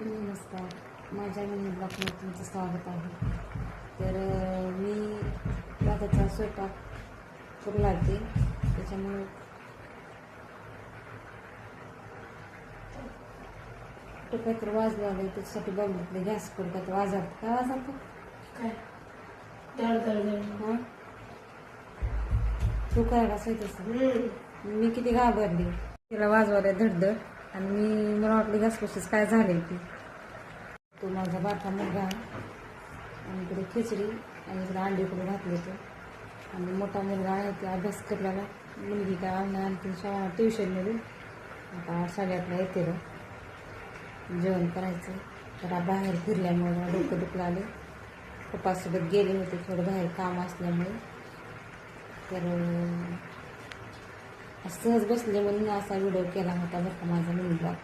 नमस्कार, माझ्या मिनी ब्लॉगमध्ये तुमचं स्वागत आहे. तर मी रात्रीचा स्वयंपाक करू लागते, त्याच्यामुळे कुठं तर वाजलं आलं त्याच्यासाठी बघितलं गॅस करू का वाजवत काय वाजवतं काय हां तू करायला असं मी किती घाबरली तिला वाजवायला धडधड आणि मला वाटलं गॅस कशीच काय झाले ती. तो माझा बारका मुलगा आहे आणि इकडे खिचडी आणि इकडे अंडी इकडे घातले होते आणि मोठा मुलगा आहे ते अभ्यास करायला. मुलगी काय आणखी शाळा ट्युशनमधून आता 8:30ला येते रे. जेवण करायचं जरा बाहेर फिरल्यामुळे डोकं दुखलं आले. पप्पासोबत गेले होते थोडं बाहेर काम असल्यामुळे. तर सहज बसले म्हणून असा व्हिडिओ केला होता बरं का माझा मिनी ब्लॉग.